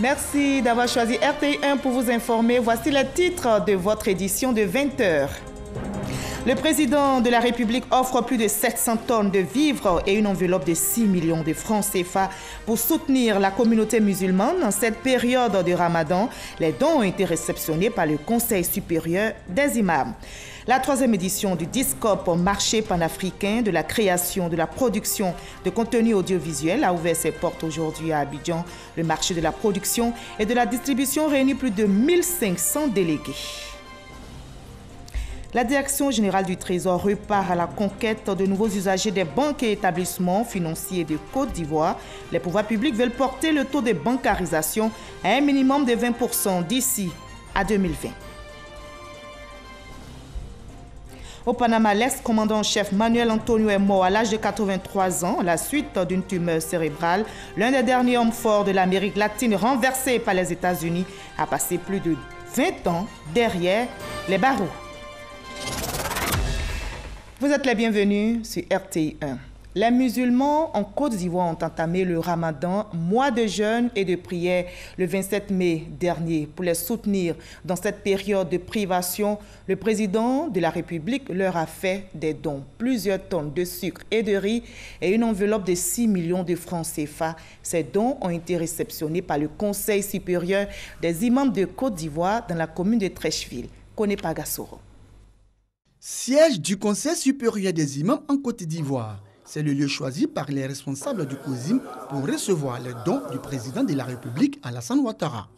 Merci d'avoir choisi RTI1 pour vous informer. Voici les titres de votre édition de 20h. Le président de la République offre plus de 700 tonnes de vivres et une enveloppe de 6 millions de francs CFA pour soutenir la communauté musulmane en cette période de Ramadan. Les dons ont été réceptionnés par le Conseil supérieur des imams. La 3e édition du DISCOP, marché panafricain de la création, de la production de contenu audiovisuel, a ouvert ses portes aujourd'hui à Abidjan. Le marché de la production et de la distribution réunit plus de 1500 délégués. La Direction générale du Trésor repart à la conquête de nouveaux usagers des banques et établissements financiers de Côte d'Ivoire. Les pouvoirs publics veulent porter le taux de bancarisation à un minimum de 20% d'ici à 2020. Au Panama, l'ex-commandant en chef Manuel Antonio est mort à l'âge de 83 ans à la suite d'une tumeur cérébrale. L'un des derniers hommes forts de l'Amérique latine renversé par les États-Unis a passé plus de 20 ans derrière les barreaux. Vous êtes les bienvenus sur RTI1. Les musulmans en Côte d'Ivoire ont entamé le Ramadan, mois de jeûne et de prière, le 27 mai dernier. Pour les soutenir dans cette période de privation, le président de la République leur a fait des dons. Plusieurs tonnes de sucre et de riz et une enveloppe de 6 millions de francs CFA. Ces dons ont été réceptionnés par le Conseil supérieur des imams de Côte d'Ivoire dans la commune de Trècheville. Kone Pagassoro. Siège du Conseil supérieur des imams en Côte d'Ivoire. C'est le lieu choisi par les responsables du COSIM pour recevoir les dons du président de la République, Alassane Ouattara.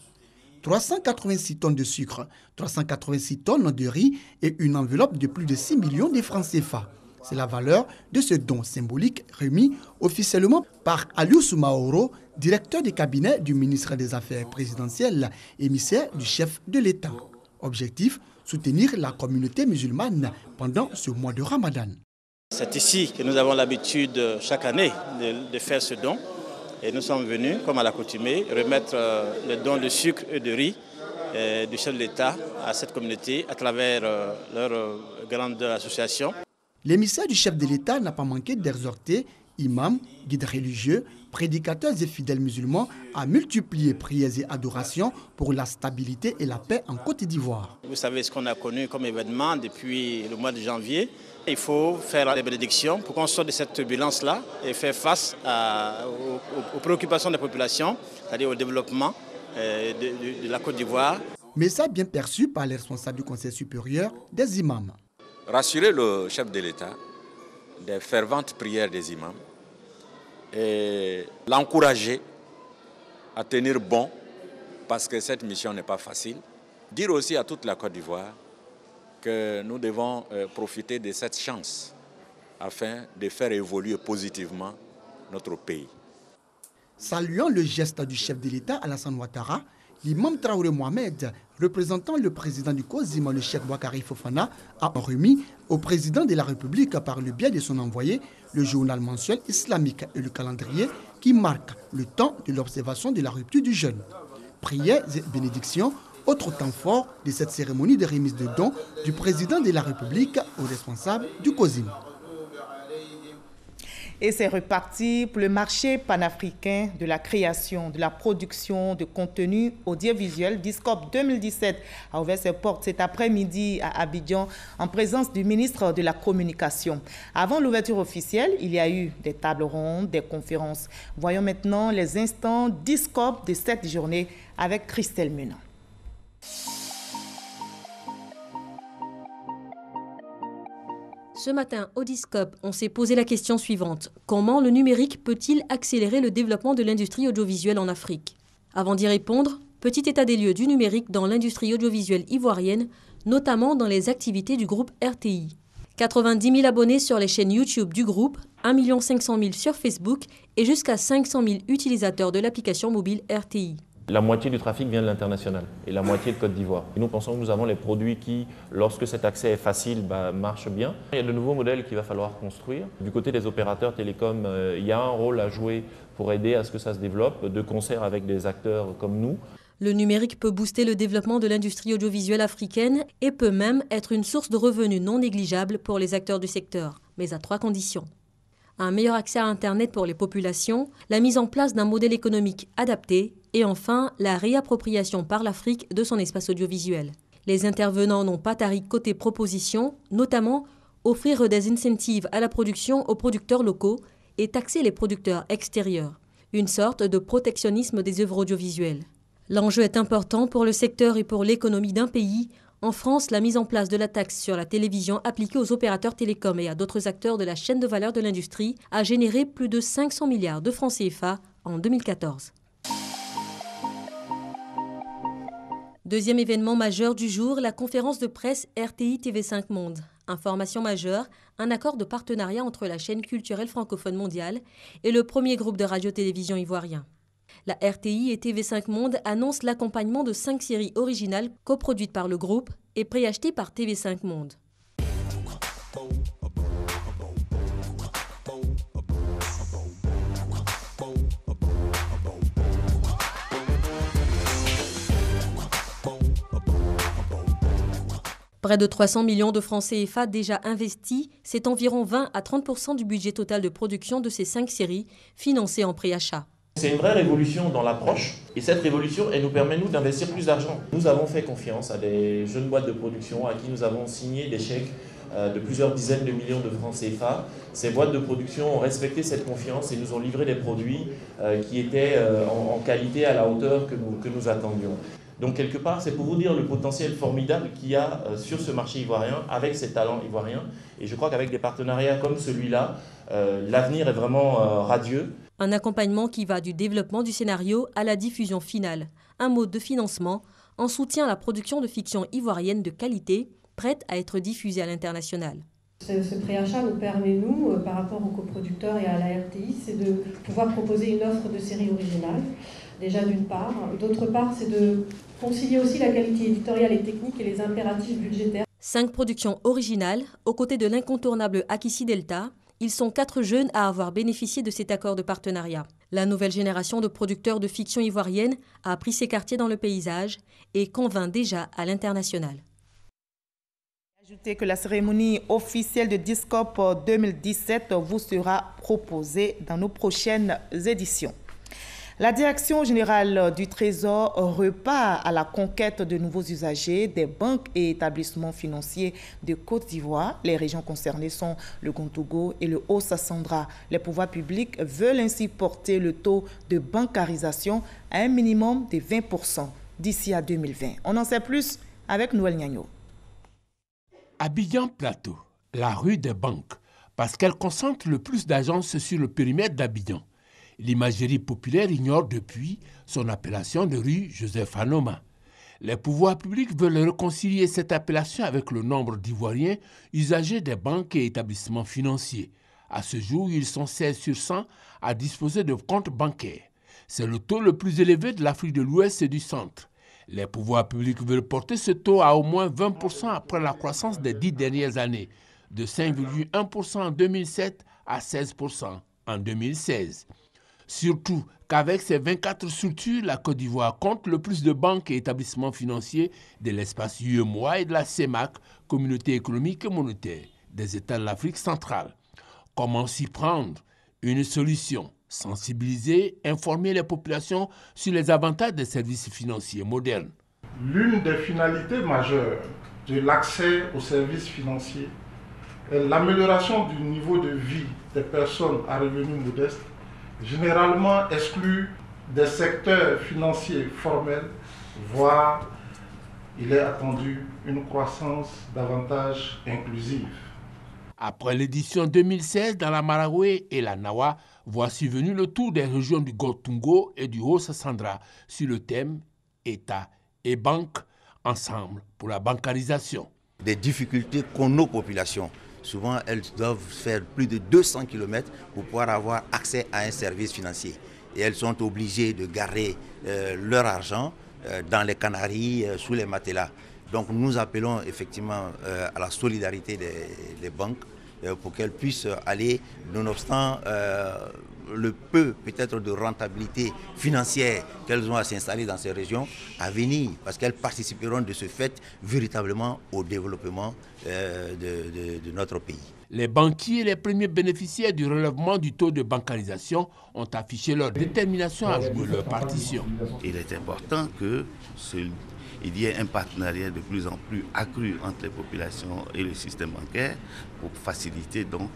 386 tonnes de sucre, 386 tonnes de riz et une enveloppe de plus de 6 millions de francs CFA. C'est la valeur de ce don symbolique remis officiellement par Aliou Soumaoro, directeur du cabinet du ministre des Affaires présidentielles, émissaire du chef de l'État. Objectif, soutenir la communauté musulmane pendant ce mois de Ramadan. C'est ici que nous avons l'habitude chaque année de faire ce don. Et nous sommes venus, comme à l'accoutumée, remettre le don de sucre et de riz du chef de l'État à cette communauté à travers leur grande association. L'émissaire du chef de l'État n'a pas manqué d'exhorter imams, guides religieux, prédicateurs et fidèles musulmans à multiplier prières et adorations pour la stabilité et la paix en Côte d'Ivoire. Vous savez ce qu'on a connu comme événement depuis le mois de janvier. Il faut faire des bénédictions pour qu'on sorte de cette turbulence-là et faire face aux préoccupations des populations, c'est-à-dire au développement de la Côte d'Ivoire. Mais ça bien perçu par les responsables du Conseil supérieur des imams. Rassurer le chef de l'État des ferventes prières des imams et l'encourager à tenir bon parce que cette mission n'est pas facile. Dire aussi à toute la Côte d'Ivoire que nous devons profiter de cette chance afin de faire évoluer positivement notre pays. Saluant le geste du chef de l'État Alassane Ouattara, l'imam Traoré Mohamed, représentant le président du COSIM, le Cheikh Boakari Fofana, a remis au président de la République par le biais de son envoyé le journal mensuel islamique et le calendrier qui marque le temps de l'observation de la rupture du jeûne. Prières et bénédictions, autre temps fort de cette cérémonie de remise de dons du président de la République aux responsables du COSIM. Et c'est reparti pour le marché panafricain de la création, de la production de contenu audiovisuel. DISCOP 2017 a ouvert ses portes cet après-midi à Abidjan en présence du ministre de la Communication. Avant l'ouverture officielle, il y a eu des tables rondes, des conférences. Voyons maintenant les instants DISCOP de cette journée avec Christelle Menon. Ce matin, au DISCOP, on s'est posé la question suivante. Comment le numérique peut-il accélérer le développement de l'industrie audiovisuelle en Afrique? Avant d'y répondre, petit état des lieux du numérique dans l'industrie audiovisuelle ivoirienne, notamment dans les activités du groupe RTI. 90 000 abonnés sur les chaînes YouTube du groupe, 1 500 000 sur Facebook et jusqu'à 500 000 utilisateurs de l'application mobile RTI. La moitié du trafic vient de l'international et la moitié de Côte d'Ivoire. Nous pensons que nous avons les produits qui, lorsque cet accès est facile, marchent bien. Il y a de nouveaux modèles qu'il va falloir construire. Du côté des opérateurs télécoms, il y a un rôle à jouer pour aider à ce que ça se développe, de concert avec des acteurs comme nous. Le numérique peut booster le développement de l'industrie audiovisuelle africaine et peut même être une source de revenus non négligeable pour les acteurs du secteur, mais à 3 conditions. un meilleur accès à Internet pour les populations, la mise en place d'un modèle économique adapté et enfin la réappropriation par l'Afrique de son espace audiovisuel. Les intervenants n'ont pas tari côté propositions, notamment offrir des incentives à la production aux producteurs locaux et taxer les producteurs extérieurs, une sorte de protectionnisme des œuvres audiovisuelles. L'enjeu est important pour le secteur et pour l'économie d'un pays. En France, la mise en place de la taxe sur la télévision appliquée aux opérateurs télécoms et à d'autres acteurs de la chaîne de valeur de l'industrie a généré plus de 500 milliards de francs CFA en 2014. Deuxième événement majeur du jour, la conférence de presse RTI TV5 Monde. Information majeure, un accord de partenariat entre la chaîne culturelle francophone mondiale et le premier groupe de radio-télévision ivoirien. La RTI et TV5 Monde annoncent l'accompagnement de 5 séries originales coproduites par le groupe et préachetées par TV5 Monde. Près de 300 millions de francs CFA déjà investis, c'est environ 20 à 30% du budget total de production de ces 5 séries financées en préachat. C'est une vraie révolution dans l'approche et cette révolution, elle nous permet nous d'investir plus d'argent. Nous avons fait confiance à des jeunes boîtes de production à qui nous avons signé des chèques de plusieurs dizaines de millions de francs CFA. Ces boîtes de production ont respecté cette confiance et nous ont livré des produits qui étaient en qualité à la hauteur que nous attendions. Donc quelque part, c'est pour vous dire le potentiel formidable qu'il y a sur ce marché ivoirien avec ces talents ivoiriens. Et je crois qu'avec des partenariats comme celui-là, l'avenir est vraiment radieux. Un accompagnement qui va du développement du scénario à la diffusion finale. Un mode de financement en soutien à la production de fiction ivoirienne de qualité, prête à être diffusée à l'international. Ce préachat nous permet, nous, par rapport aux coproducteurs et à la RTI, c'est de pouvoir proposer une offre de série originale, déjà d'une part. D'autre part, c'est de concilier aussi la qualité éditoriale et technique et les impératifs budgétaires. 5 productions originales, aux côtés de l'incontournable Akissi Delta. Ils sont 4 jeunes à avoir bénéficié de cet accord de partenariat. La nouvelle génération de producteurs de fiction ivoirienne a pris ses quartiers dans le paysage et convainc déjà à l'international. Ajoutez que la cérémonie officielle de Discop 2017 vous sera proposée dans nos prochaines éditions. La Direction générale du Trésor repart à la conquête de nouveaux usagers des banques et établissements financiers de Côte d'Ivoire. Les régions concernées sont le Gontogo et le Haut-Sassandra. Les pouvoirs publics veulent ainsi porter le taux de bancarisation à un minimum de 20% d'ici à 2020. On en sait plus avec Noël Niagno. Abidjan Plateau, la rue des banques, parce qu'elle concentre le plus d'agences sur le périmètre d'Abidjan. L'imagerie populaire ignore depuis son appellation de rue Joseph Anoma. Les pouvoirs publics veulent réconcilier cette appellation avec le nombre d'Ivoiriens usagers des banques et établissements financiers. À ce jour, ils sont 16 sur 100 à disposer de comptes bancaires. C'est le taux le plus élevé de l'Afrique de l'Ouest et du Centre. Les pouvoirs publics veulent porter ce taux à au moins 20% après la croissance des 10 dernières années, de 5,1% en 2007 à 16% en 2016. Surtout qu'avec ses 24 structures, la Côte d'Ivoire compte le plus de banques et établissements financiers de l'espace UEMOA et de la CEMAC, Communauté économique et monétaire, des États de l'Afrique centrale. Comment s'y prendre? Une solution: sensibiliser, informer les populations sur les avantages des services financiers modernes. L'une des finalités majeures de l'accès aux services financiers est l'amélioration du niveau de vie des personnes à revenus modestes, généralement exclus des secteurs financiers formels, voire il est attendu une croissance davantage inclusive. Après l'édition 2016 dans la Maraoué et la Nawa, voici venu le tour des régions du Gontogo et du Haut-Sassandra sur le thème État et banque ensemble pour la bancarisation. Des difficultés qu'ont nos populations. Souvent, elles doivent faire plus de 200 km pour pouvoir avoir accès à un service financier. Et elles sont obligées de garder leur argent dans les Canaries, sous les matelas. Donc nous appelons effectivement à la solidarité des banques pour qu'elles puissent aller, nonobstant le peu peut-être de rentabilité financière qu'elles ont à s'installer dans ces régions, à venir, parce qu'elles participeront de ce fait véritablement au développement de notre pays. Les banquiers et les premiers bénéficiaires du relèvement du taux de bancarisation ont affiché leur détermination à jouer leur partition. Il est important qu'il y ait un partenariat de plus en plus accru entre les populations et le système bancaire pour faciliter donc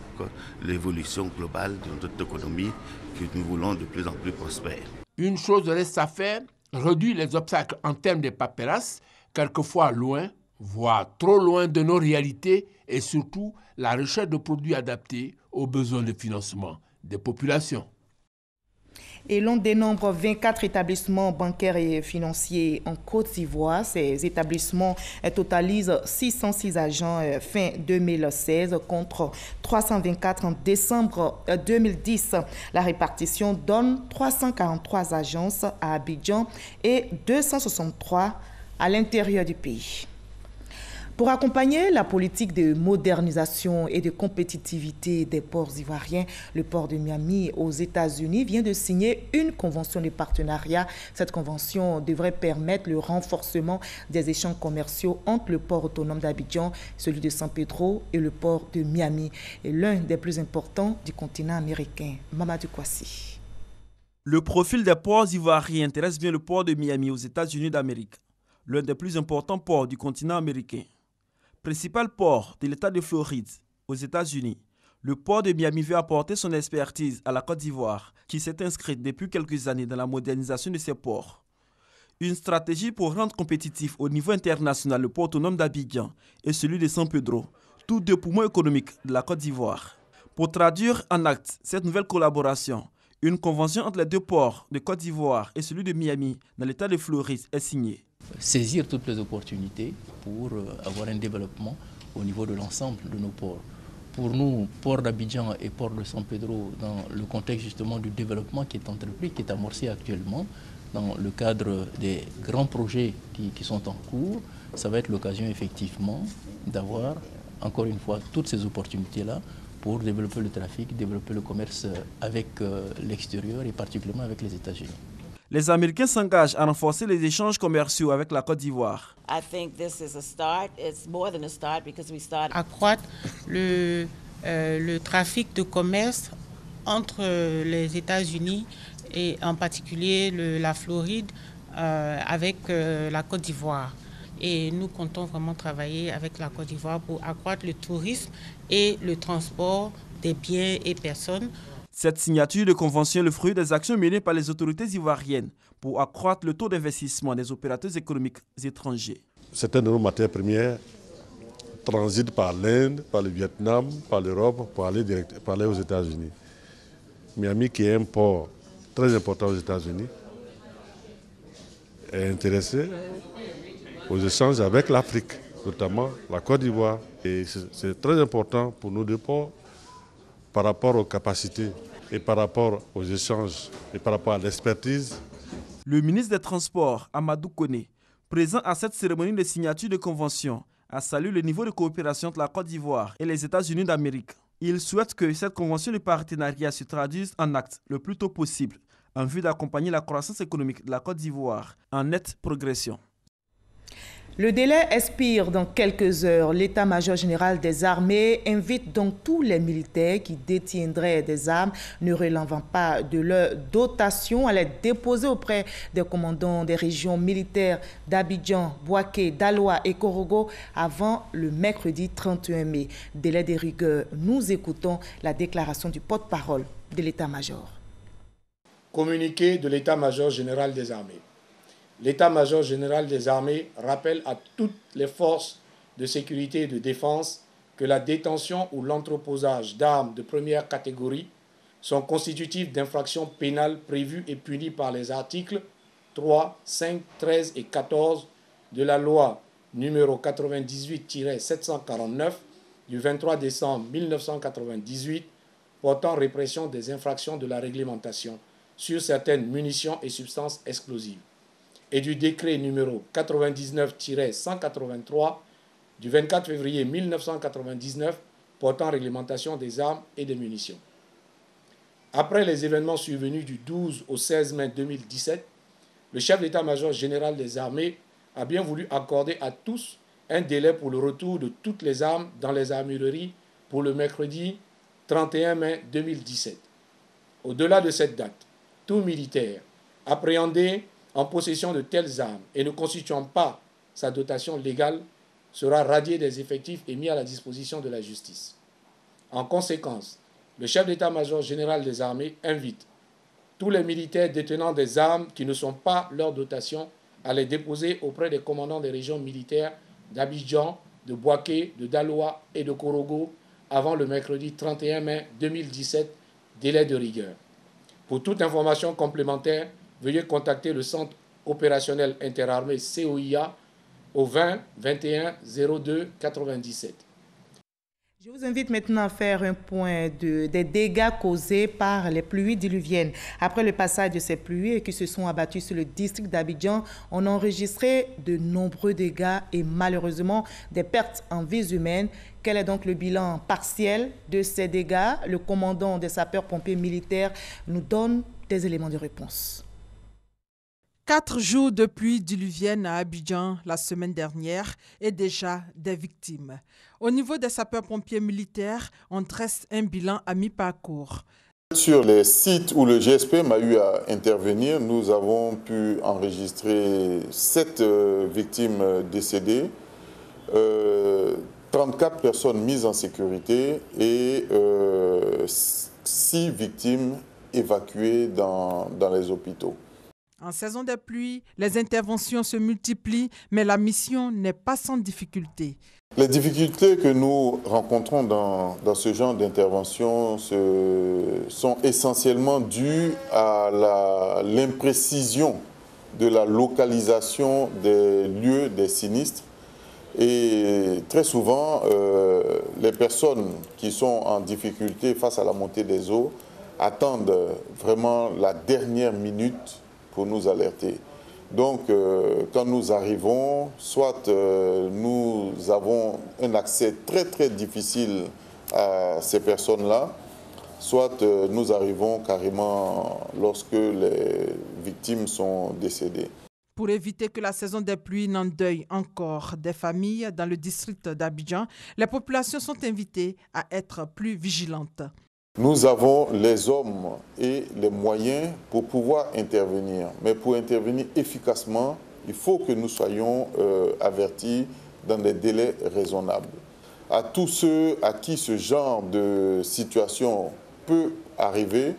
l'évolution globale de notre économie que nous voulons de plus en plus prospère. Une chose reste à faire, réduire les obstacles en termes de paperasse, quelquefois loin, voire trop loin de nos réalités, et surtout la recherche de produits adaptés aux besoins de financement des populations. Et l'on dénombre 24 établissements bancaires et financiers en Côte d'Ivoire. Ces établissements totalisent 606 agents fin 2016 contre 324 en décembre 2010. La répartition donne 343 agences à Abidjan et 263 à l'intérieur du pays. Pour accompagner la politique de modernisation et de compétitivité des ports ivoiriens, le port de Miami aux États-Unis vient de signer une convention de partenariat. Cette convention devrait permettre le renforcement des échanges commerciaux entre le port autonome d'Abidjan, celui de San Pedro et le port de Miami, et l'un des plus importants du continent américain. Mamadou Kwasi. Le profil des ports ivoiriens intéresse bien le port de Miami aux États-Unis d'Amérique, l'un des plus importants ports du continent américain. Principal port de l'État de Floride, aux États-Unis, le port de Miami veut apporter son expertise à la Côte d'Ivoire, qui s'est inscrite depuis quelques années dans la modernisation de ses ports. Une stratégie pour rendre compétitif au niveau international le port autonome d'Abidjan et celui de San Pedro, tous deux poumons économiques de la Côte d'Ivoire. Pour traduire en acte cette nouvelle collaboration, une convention entre les deux ports de Côte d'Ivoire et celui de Miami dans l'État de Floride est signée. Saisir toutes les opportunités pour avoir un développement au niveau de l'ensemble de nos ports. Pour nous, port d'Abidjan et port de San Pedro, dans le contexte justement du développement qui est entrepris, qui est amorcé actuellement, dans le cadre des grands projets qui sont en cours, ça va être l'occasion effectivement d'avoir, encore une fois, toutes ces opportunités-là pour développer le trafic, développer le commerce avec l'extérieur et particulièrement avec les États-Unis. Les Américains s'engagent à renforcer les échanges commerciaux avec la Côte d'Ivoire. Accroître le trafic de commerce entre les États-Unis et en particulier la Floride avec la Côte d'Ivoire. Et nous comptons vraiment travailler avec la Côte d'Ivoire pour accroître le tourisme et le transport des biens et personnes. Cette signature de convention est le fruit des actions menées par les autorités ivoiriennes pour accroître le taux d'investissement des opérateurs économiques étrangers. Certaines de nos matières premières transitent par l'Inde, par le Vietnam, par l'Europe pour aller aux États-Unis. Miami, qui est un port très important aux États-Unis, est intéressé aux échanges avec l'Afrique, notamment la Côte d'Ivoire. Et c'est très important pour nos deux ports par rapport aux capacités et par rapport aux échanges et par rapport à l'expertise. Le ministre des Transports, Amadou Koné, présent à cette cérémonie de signature de convention, a salué le niveau de coopération entre la Côte d'Ivoire et les États-Unis d'Amérique. Il souhaite que cette convention de partenariat se traduise en actes le plus tôt possible, en vue d'accompagner la croissance économique de la Côte d'Ivoire en nette progression. Le délai expire dans quelques heures. L'état-major général des armées invite donc tous les militaires qui détiendraient des armes, ne relevant pas de leur dotation, à les déposer auprès des commandants des régions militaires d'Abidjan, Bouaké, Daloa et Korogo avant le mercredi 31 mai. Délai de rigueur. Nous écoutons la déclaration du porte-parole de l'état-major. Communiqué de l'état-major général des armées. L'état-major général des armées rappelle à toutes les forces de sécurité et de défense que la détention ou l'entreposage d'armes de première catégorie sont constitutifs d'infractions pénales prévues et punies par les articles 3, 5, 13 et 14 de la loi numéro 98-749 du 23 décembre 1998 portant répression des infractions de la réglementation sur certaines munitions et substances explosives, et du décret numéro 99-183 du 24 février 1999 portant réglementation des armes et des munitions. Après les événements survenus du 12 au 16 mai 2017, le chef d'état-major général des armées a bien voulu accorder à tous un délai pour le retour de toutes les armes dans les armureries pour le mercredi 31 mai 2017. Au-delà de cette date, tout militaire appréhendé en possession de telles armes et ne constituant pas sa dotation légale sera radié des effectifs et mis à la disposition de la justice. En conséquence, le chef d'état-major général des armées invite tous les militaires détenant des armes qui ne sont pas leur dotation à les déposer auprès des commandants des régions militaires d'Abidjan, de Bouaké, de Daloa et de Korogo avant le mercredi 31 mai 2017, délai de rigueur. Pour toute information complémentaire, veuillez contacter le Centre opérationnel interarmé COIA au 20 21 02 97. Je vous invite maintenant à faire un point des dégâts causés par les pluies diluviennes. Après le passage de ces pluies qui se sont abattues sur le district d'Abidjan, on a enregistré de nombreux dégâts et malheureusement des pertes en vies humaines. Quel est donc le bilan partiel de ces dégâts? Le commandant des sapeurs-pompiers militaires nous donne des éléments de réponse. 4 jours de pluie diluvienne à Abidjan la semaine dernière et déjà des victimes. Au niveau des sapeurs-pompiers militaires, on dresse un bilan à mi-parcours. Sur les sites où le GSPM a eu à intervenir, nous avons pu enregistrer 7 victimes décédées, 34 personnes mises en sécurité et 6 victimes évacuées dans les hôpitaux. En saison des pluies, les interventions se multiplient, mais la mission n'est pas sans difficulté. Les difficultés que nous rencontrons dans ce genre d'intervention sont essentiellement dues à l'imprécision de la localisation des lieux des sinistres. Et très souvent, les personnes qui sont en difficulté face à la montée des eaux attendent vraiment la dernière minute pour nous alerter. Donc, quand nous arrivons, soit nous avons un accès très très difficile à ces personnes-là, soit nous arrivons carrément lorsque les victimes sont décédées. Pour éviter que la saison des pluies n'endeuille encore des familles dans le district d'Abidjan, les populations sont invitées à être plus vigilantes. Nous avons les hommes et les moyens pour pouvoir intervenir. Mais pour intervenir efficacement, il faut que nous soyons avertis dans des délais raisonnables. À tous ceux à qui ce genre de situation peut arriver,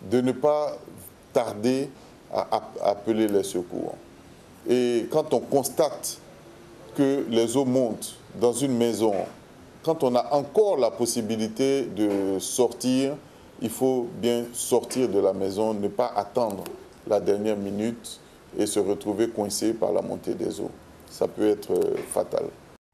de ne pas tarder à appeler les secours. Et quand on constate que les eaux montent dans une maison, quand on a encore la possibilité de sortir, il faut bien sortir de la maison, ne pas attendre la dernière minute et se retrouver coincé par la montée des eaux. Ça peut être fatal.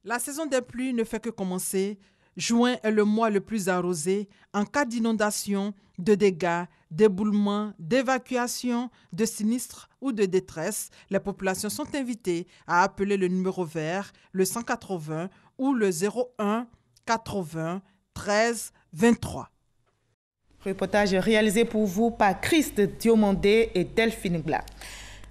La saison des pluies ne fait que commencer. Juin est le mois le plus arrosé. En cas d'inondation, de dégâts, d'éboulements, d'évacuation, de sinistres ou de détresse, les populations sont invitées à appeler le numéro vert, le 180 ou le 01 80 13 23. Reportage réalisé pour vous par Christ Diomandé et Delphine Gla.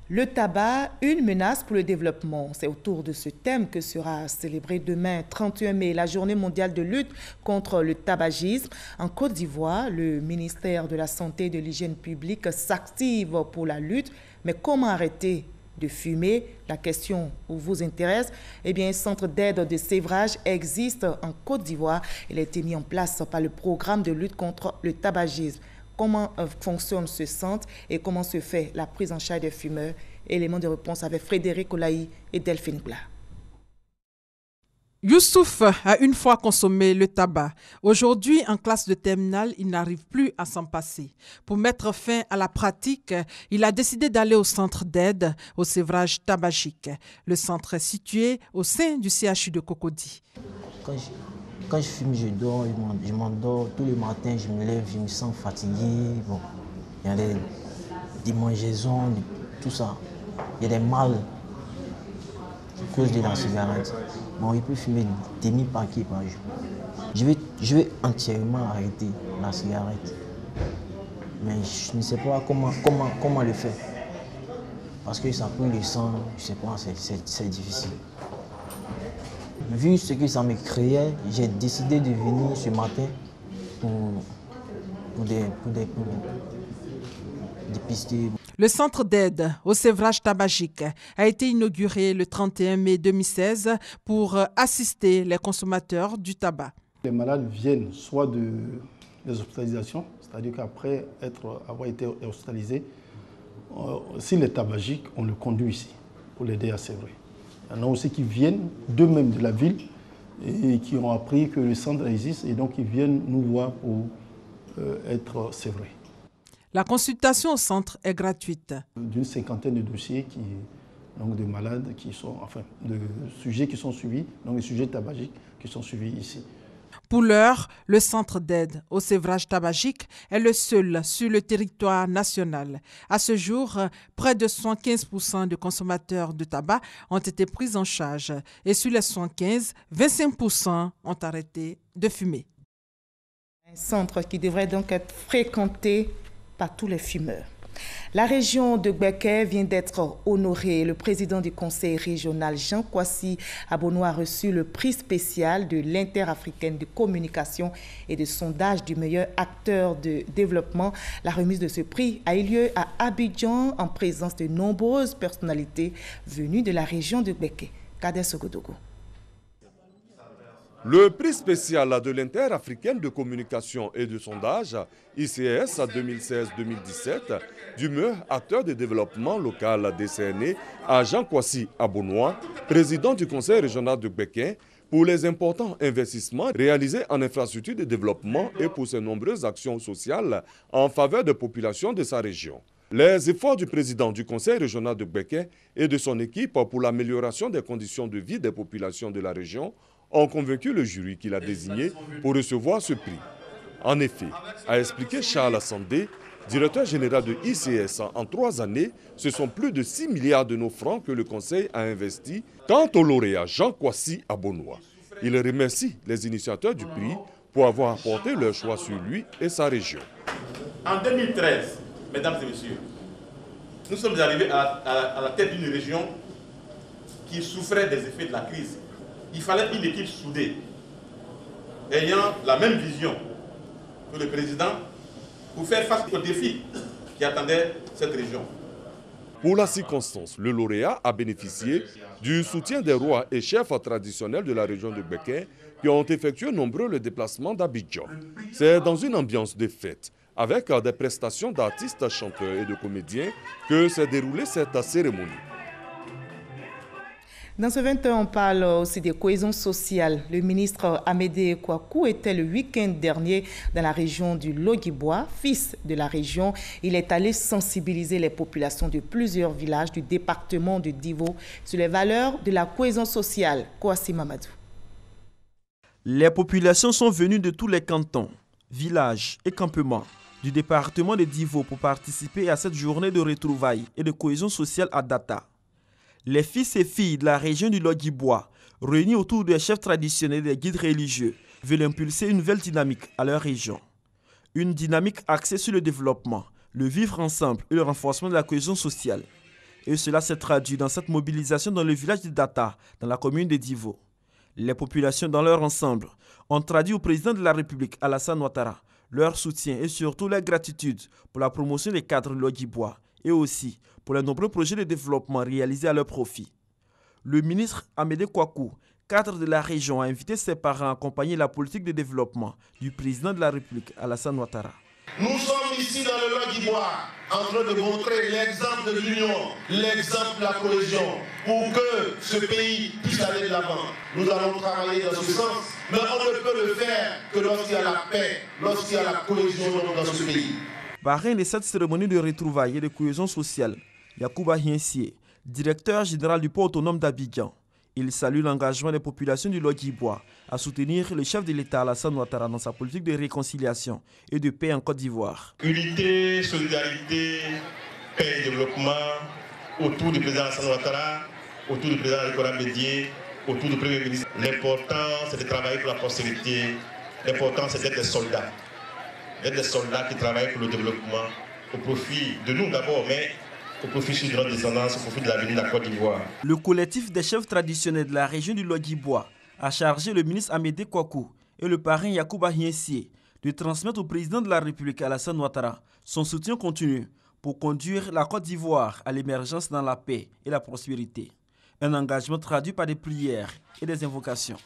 Le tabac, une menace pour le développement. C'est autour de ce thème que sera célébrée demain, 31 mai, la journée mondiale de lutte contre le tabagisme. En Côte d'Ivoire, le ministère de la Santé et de l'Hygiène publique s'active pour la lutte. Mais comment arrêter de fumer? La question vous intéresse. Eh bien, un centre d'aide de sévrage existe en Côte d'Ivoire. Il a été mis en place par le programme de lutte contre le tabagisme. Comment fonctionne ce centre et comment se fait la prise en charge des fumeurs? Éléments de réponse avec Frédéric Olaï et Delphine Gla. Youssouf a une fois consommé le tabac. Aujourd'hui, en classe de terminale, il n'arrive plus à s'en passer. Pour mettre fin à la pratique, il a décidé d'aller au centre d'aide au sévrage tabagique. Le centre est situé au sein du CHU de Cocody. Quand je fume, je dors, je m'endors. Tous les matins, je me lève, je me sens fatigué. Bon, il y a des démangeaisons, tout ça. Il y a des mal à cause de la cigarette. Bon, il peut fumer des demi-paquets par jour. Je vais entièrement arrêter la cigarette. Mais je ne sais pas comment le faire. Parce que ça brûle le sang, je ne sais pas, c'est difficile. Vu ce que ça me créait, j'ai décidé de venir ce matin pour dépister. Le centre d'aide au sévrage tabagique a été inauguré le 31 mai 2016 pour assister les consommateurs du tabac. Les malades viennent soit des hospitalisations, c'est-à-dire qu'après avoir été hospitalisés, s'il est tabagique, on le conduit ici pour l'aider à sévrer. Il y en a aussi qui viennent d'eux-mêmes de la ville et qui ont appris que le centre existe et donc ils viennent nous voir pour être sévrés. La consultation au centre est gratuite. D'une cinquantaine de dossiers donc de malades de sujets qui sont suivis, donc des sujets tabagiques qui sont suivis ici. Pour l'heure, le centre d'aide au sévrage tabagique est le seul sur le territoire national. À ce jour, près de 75% de consommateurs de tabac ont été pris en charge et sur les 75, 25% ont arrêté de fumer. Un centre qui devrait donc être fréquenté par tous les fumeurs. La région de Gbeke vient d'être honorée. Le président du conseil régional, Jean Kwasi Abonoa, a reçu le prix spécial de l'Interafricaine de communication et de sondage du meilleur acteur de développement. La remise de ce prix a eu lieu à Abidjan en présence de nombreuses personnalités venues de la région de Gbeke. Kader Sogodogo. Le prix spécial de l'Interafricaine de communication et de sondage, ICS 2016-2017, du meilleur acteur de développement local décerné à Jean Kwasi Abonoa, président du conseil régional de Gbeke, pour les importants investissements réalisés en infrastructures de développement et pour ses nombreuses actions sociales en faveur des populations de sa région. Les efforts du président du conseil régional de Gbeke et de son équipe pour l'amélioration des conditions de vie des populations de la région ont convaincu le jury qu'il a désigné pour recevoir ce prix. En effet, a expliqué Charles Sandé, directeur général de ICS, en 3 années, ce sont plus de 6 milliards de nos francs que le conseil a investi. Quant au lauréat Jean Kwasi Abonoa, il remercie les initiateurs du prix pour avoir apporté leur choix sur lui et sa région. En 2013, mesdames et messieurs, nous sommes arrivés à la tête d'une région qui souffrait des effets de la crise. Il fallait une équipe soudée, ayant la même vision que le président pour faire face aux défis qui attendaient cette région. Pour la circonstance, le lauréat a bénéficié du soutien des rois et chefs traditionnels de la région de Gbeke qui ont effectué nombreux le déplacement d'Abidjan. C'est dans une ambiance de fête, avec des prestations d'artistes, chanteurs et de comédiens que s'est déroulée cette cérémonie. Dans ce 20 ans, on parle aussi de cohésion sociale. Le ministre Amédée Kouakou était le week-end dernier dans la région du Logibwa. Fils de la région, il est allé sensibiliser les populations de plusieurs villages du département de Divo sur les valeurs de la cohésion sociale. Kouassi Mamadou. Les populations sont venues de tous les cantons, villages et campements du département de Divo pour participer à cette journée de retrouvailles et de cohésion sociale à Data. Les fils et filles de la région du Logibwa, réunis autour des chefs traditionnels et des guides religieux, veulent impulser une nouvelle dynamique à leur région. Une dynamique axée sur le développement, le vivre ensemble et le renforcement de la cohésion sociale. Et cela s'est traduit dans cette mobilisation dans le village de Data, dans la commune de Divo. Les populations dans leur ensemble ont traduit au président de la République, Alassane Ouattara, leur soutien et surtout leur gratitude pour la promotion des cadres Logibwa et aussi pour les nombreux projets de développement réalisés à leur profit. Le ministre Amédée Kouakou, cadre de la région, a invité ses parents à accompagner la politique de développement du président de la République, Alassane Ouattara. Nous sommes ici dans le Logibwa en train de montrer l'exemple de l'union, l'exemple de la cohésion, pour que ce pays puisse aller de l'avant. Nous allons travailler dans ce sens, mais on ne peut le faire que lorsqu'il y a la paix, lorsqu'il y a la cohésion dans ce pays. Parrain de cette cérémonie de retrouvailles et de cohésion sociale, Yacouba Hiensié, directeur général du port autonome d'Abidjan. Il salue l'engagement des populations du Logibwa à soutenir le chef de l'État Alassane Ouattara dans sa politique de réconciliation et de paix en Côte d'Ivoire. Unité, solidarité, paix et développement autour du président Alassane Ouattara, autour du président Nicolas Bédié, autour du Premier ministre. L'important, c'est de travailler pour la postérité. L'important, c'est d'être des soldats. D'être des soldats qui travaillent pour le développement, au profit de nous d'abord, mais au profit de notre descendance, au profit de l'avenir de la Côte d'Ivoire. Le collectif des chefs traditionnels de la région du Logibwa a chargé le ministre Amédée Kouakou et le parrain Yacouba Hiensie de transmettre au président de la République Alassane Ouattara son soutien continu pour conduire la Côte d'Ivoire à l'émergence dans la paix et la prospérité. Un engagement traduit par des prières et des invocations.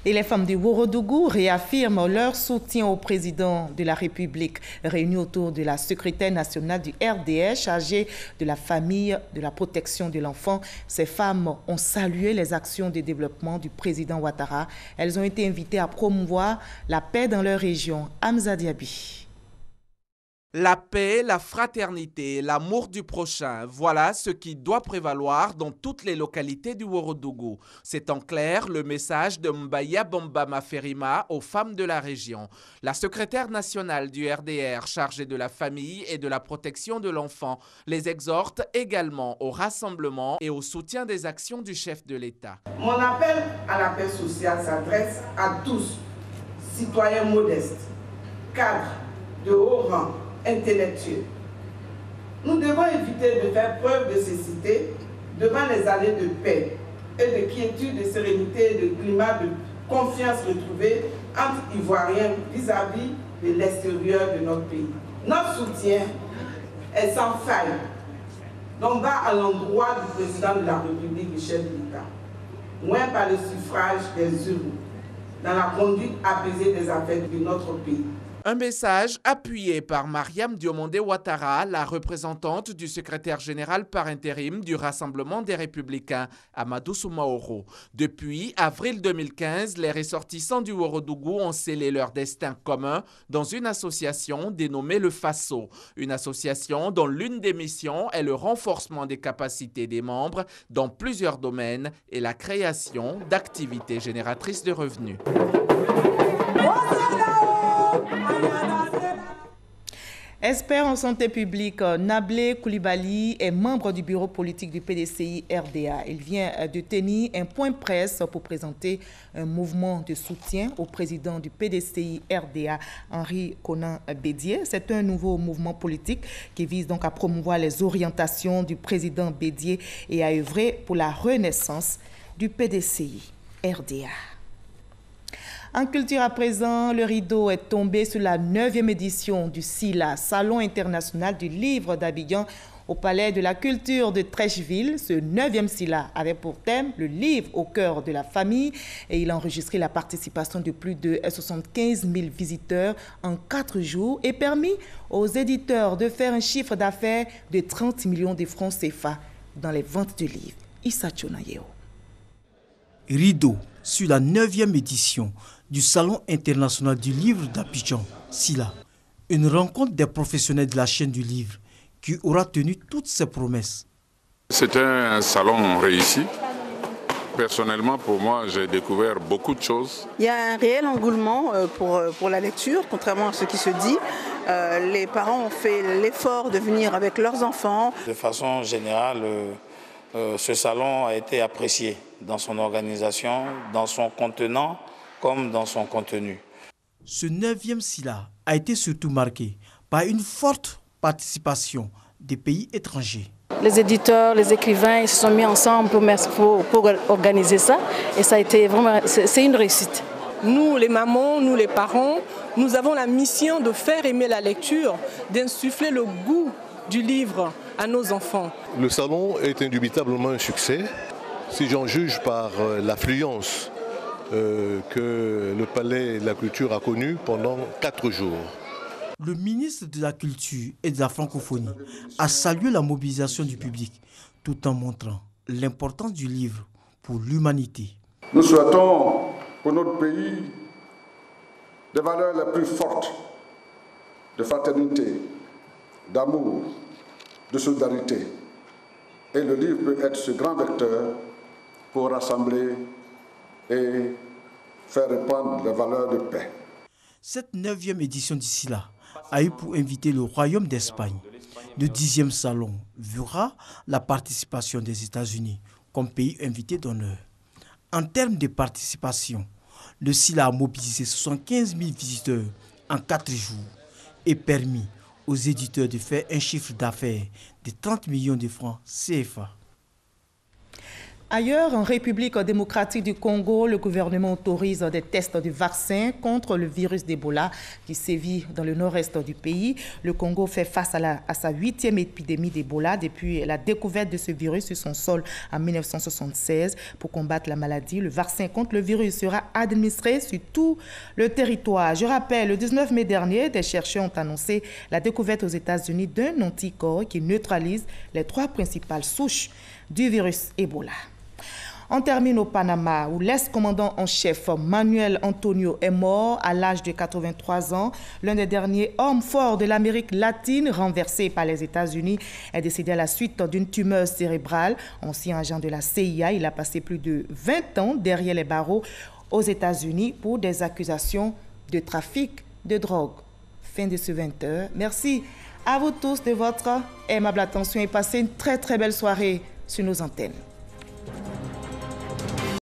Et les femmes du Ouorodougou réaffirment leur soutien au président de la République. Réunies autour de la secrétaire nationale du RDR chargée de la famille, de la protection de l'enfant, ces femmes ont salué les actions de développement du président Ouattara. Elles ont été invitées à promouvoir la paix dans leur région. Hamza Diaby. La paix, la fraternité, l'amour du prochain, voilà ce qui doit prévaloir dans toutes les localités du Ouorodougou. C'est en clair le message de Mbaya Bomba Maferima aux femmes de la région. La secrétaire nationale du RDR chargée de la famille et de la protection de l'enfant les exhorte également au rassemblement et au soutien des actions du chef de l'État. Mon appel à la paix sociale s'adresse à tous, citoyens modestes, cadres de haut rang, intellectuels. Nous devons éviter de faire preuve de cécité devant les années de paix et de quiétude, de sérénité et de climat de confiance retrouvé entre Ivoiriens vis-à-vis de l'extérieur de notre pays. Notre soutien est sans faille, non pas à l'endroit du président de la République et chef de l'État, moins par le suffrage des urnes, dans la conduite apaisée des affaires de notre pays. Un message appuyé par Mariam Diomandé Ouattara, la représentante du secrétaire général par intérim du Rassemblement des Républicains, Amadou Soumaoro. Depuis avril 2015, les ressortissants du Ouorodougou ont scellé leur destin commun dans une association dénommée le FASO. Une association dont l'une des missions est le renforcement des capacités des membres dans plusieurs domaines et la création d'activités génératrices de revenus. Expert en santé publique, Nablé Koulibaly est membre du bureau politique du PDCI RDA. Il vient de tenir un point presse pour présenter un mouvement de soutien au président du PDCI RDA, Henri Konan Bédié. C'est un nouveau mouvement politique qui vise donc à promouvoir les orientations du président Bédié et à œuvrer pour la renaissance du PDCI RDA. En culture à présent, le rideau est tombé sur la 9e édition du SILA, Salon international du livre d'Abidjan, au Palais de la Culture de Trècheville. Ce 9e SILA avait pour thème le livre au cœur de la famille et il a enregistré la participation de plus de 75 000 visiteurs en 4 jours et permis aux éditeurs de faire un chiffre d'affaires de 30 millions de francs CFA dans les ventes de livres. Issa Chonayeo. Rideau sur la 9e édition du Salon international du livre d'Abidjan, SILA, une rencontre des professionnels de la chaîne du livre qui aura tenu toutes ses promesses. C'est un salon réussi. Personnellement, pour moi, j'ai découvert beaucoup de choses. Il y a un réel engouement pour la lecture, contrairement à ce qui se dit. Les parents ont fait l'effort de venir avec leurs enfants. De façon générale, ce salon a été apprécié dans son organisation, dans son contenant comme dans son contenu. Ce 9e SILA a été surtout marqué par une forte participation des pays étrangers. Les éditeurs, les écrivains, ils se sont mis ensemble pour organiser ça et ça a été vraiment, c'est une réussite. Nous, les mamans, nous, les parents, nous avons la mission de faire aimer la lecture, d'insuffler le goût du livre à nos enfants. Le salon est indubitablement un succès, si j'en juge par l'affluence que le Palais de la Culture a connue pendant 4 jours. Le ministre de la Culture et de la Francophonie a salué la mobilisation du public tout en montrant l'importance du livre pour l'humanité. Nous souhaitons pour notre pays des valeurs les plus fortes de fraternité, d'amour, de solidarité. Et le livre peut être ce grand vecteur pour rassembler et faire répandre les valeurs de paix. Cette 9e édition du SILA a eu pour inviter le Royaume d'Espagne. Le 10e salon verra la participation des États-Unis comme pays invité d'honneur. En termes de participation, le SILA a mobilisé 75 000 visiteurs en 4 jours et permis aux éditeurs de faire un chiffre d'affaires de 30 millions de francs CFA. Ailleurs, en République démocratique du Congo, le gouvernement autorise des tests de vaccins contre le virus d'Ebola qui sévit dans le nord-est du pays. Le Congo fait face à sa 8e épidémie d'Ebola depuis la découverte de ce virus sur son sol en 1976. Pour combattre la maladie, le vaccin contre le virus sera administré sur tout le territoire. Je rappelle, le 19 mai dernier, des chercheurs ont annoncé la découverte aux États-Unis d'un anticorps qui neutralise les 3 principales souches du virus Ebola. On termine au Panama, où l'ex-commandant en chef Manuel Antonio est mort à l'âge de 83 ans. L'un des derniers hommes forts de l'Amérique latine, renversé par les États-Unis, est décédé à la suite d'une tumeur cérébrale. Ancien agent de la CIA, il a passé plus de 20 ans derrière les barreaux aux États-Unis pour des accusations de trafic de drogue. Fin de ce 20h. Merci à vous tous de votre aimable attention et passez une très belle soirée sur nos antennes.